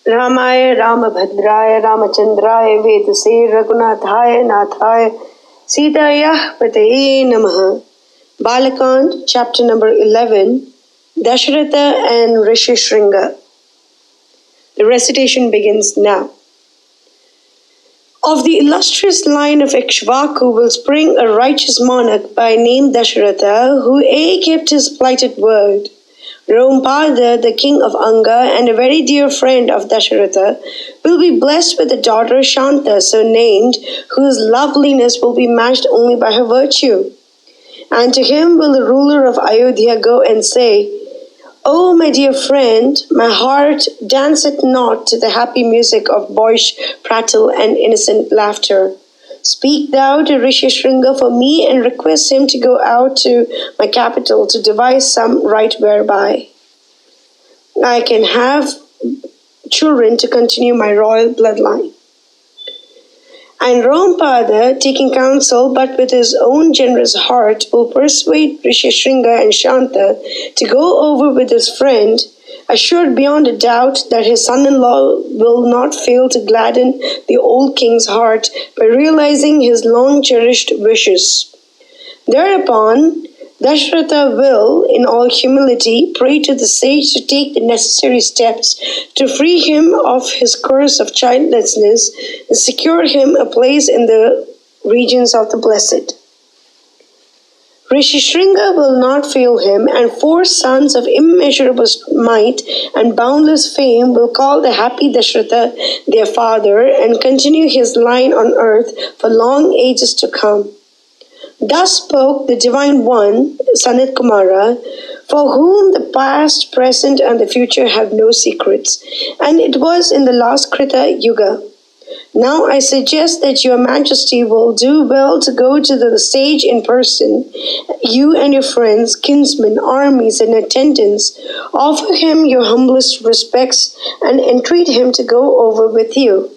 Ramaya Ramabhadraya Ramachandraya Vedase Raghunathaaya Nathaya Sitayah Pataye Namaha. Balakand, chapter number 11, Dasaratha and Rishyashringa. The recitation begins now. Of the illustrious line of Ikshvaku will spring a righteous monarch by name Dasaratha, who kept his plighted word. Rāma-kiṅkarī, the king of Anga and a very dear friend of Dasaratha, will be blessed with a daughter Shanta, so named, whose loveliness will be matched only by her virtue. And to him will the ruler of Ayodhya go and say, O my dear friend, my heart danceth not to the happy music of boyish prattle and innocent laughter. Speak thou to Rishyashringa for me and request him to go out to my capital to devise some rite whereby I can have children to continue my royal bloodline. And Rāma-kiṅkarī, taking counsel but with his own generous heart, will persuade Rishyashringa and Shanta to go over with his friend, assured beyond a doubt that his son-in-law will not fail to gladden the old king's heart by realizing his long-cherished wishes. Thereupon, Dasaratha will, in all humility, pray to the sage to take the necessary steps to free him of his curse of childlessness and secure him a place in the regions of the blessed. Rishyashringa will not fail him, and 4 sons of immeasurable might and boundless fame will call the happy Dasaratha their father and continue his line on earth for long ages to come. Thus spoke the Divine One, Sanat Kumara, for whom the past, present, and the future have no secrets, and it was in the last Krita Yuga. Now I suggest that your majesty will do well to go to the sage in person, you and your friends, kinsmen, armies, and attendants, offer him your humblest respects and entreat him to go over with you.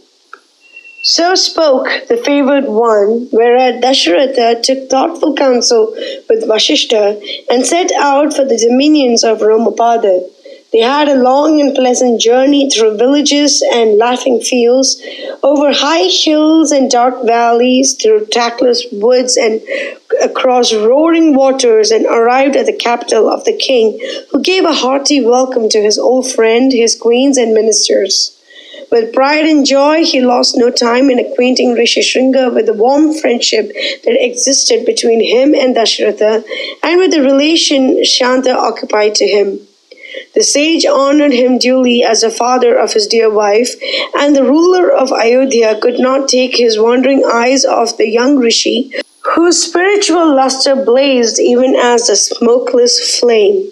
So spoke the favored one, whereat Dasaratha took thoughtful counsel with Vasishtha and set out for the dominions of Rāma-kiṅkarī. They had a long and pleasant journey through villages and laughing fields, over high hills and dark valleys, through trackless woods and across roaring waters, and arrived at the capital of the king, who gave a hearty welcome to his old friend, his queens and ministers. With pride and joy, he lost no time in acquainting Rishyashringa with the warm friendship that existed between him and Dasaratha, and with the relation Shanta occupied to him. The sage honored him duly as the father of his dear wife, and the ruler of Ayodhya could not take his wandering eyes off the young rishi, whose spiritual luster blazed even as the smokeless flame.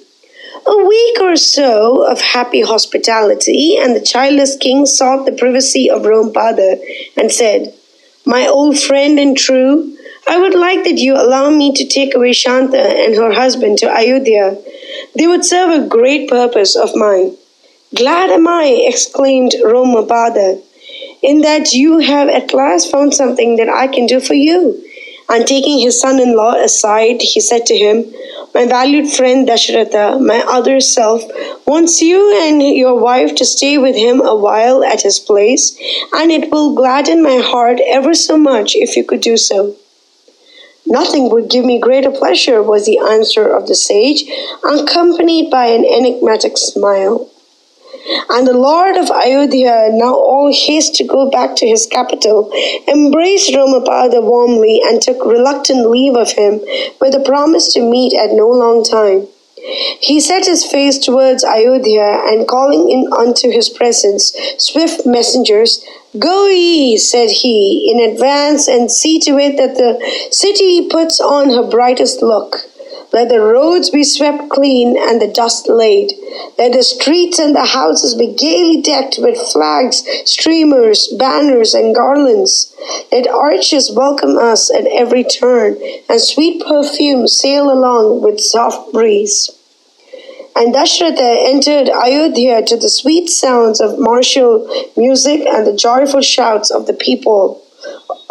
A week or so of happy hospitality, and the childless king sought the privacy of Rāma-kiṅkarī and said, My old friend and true, I would like that you allow me to take away Shanta and her husband to Ayodhya. They would serve a great purpose of mine. Glad am I, exclaimed Rāma-kiṅkarī, in that you have at last found something that I can do for you. And taking his son-in-law aside, he said to him, My valued friend Dasaratha, my other self, wants you and your wife to stay with him a while at his place, and it will gladden my heart ever so much if you could do so. Nothing would give me greater pleasure, was the answer of the sage, accompanied by an enigmatic smile. And the lord of Ayodhya, now all haste to go back to his capital, embraced Rāma-kiṅkarī warmly and took reluctant leave of him with a promise to meet at no long time. He set his face towards Ayodhya, and calling in unto his presence swift messengers, Go ye, said he, in advance, and see to it that the city puts on her brightest look. Let the roads be swept clean and the dust laid. Let the streets and the houses be gaily decked with flags, streamers, banners, and garlands. Let arches welcome us at every turn, and sweet perfumes sail along with soft breeze. And Dasaratha entered Ayodhya to the sweet sounds of martial music and the joyful shouts of the people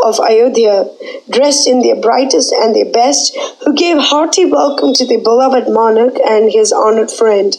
of Ayodhya, dressed in their brightest and their best, who gave hearty welcome to the beloved monarch and his honored friend.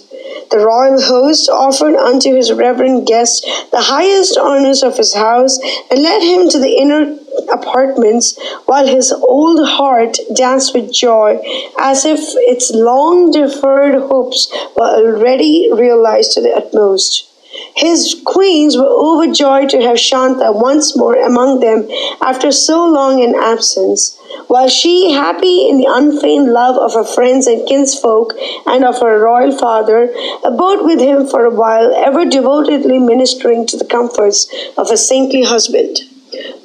The royal host offered unto his reverend guest the highest honors of his house and led him to the inner apartments, while his old heart danced with joy, as if its long deferred hopes were already realized to the utmost. His queens were overjoyed to have Shanta once more among them after so long an absence, while she, happy in the unfeigned love of her friends and kinsfolk and of her royal father, abode with him for a while, ever devotedly ministering to the comforts of a saintly husband.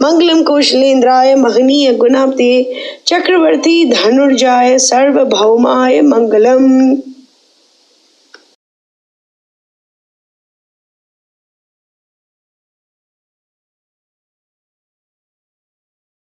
Mangalam कौशलेन्द्राय महनीय गुणाब्दे Chakraborty धनुर्जाय सार्वभौमाय Mangalam.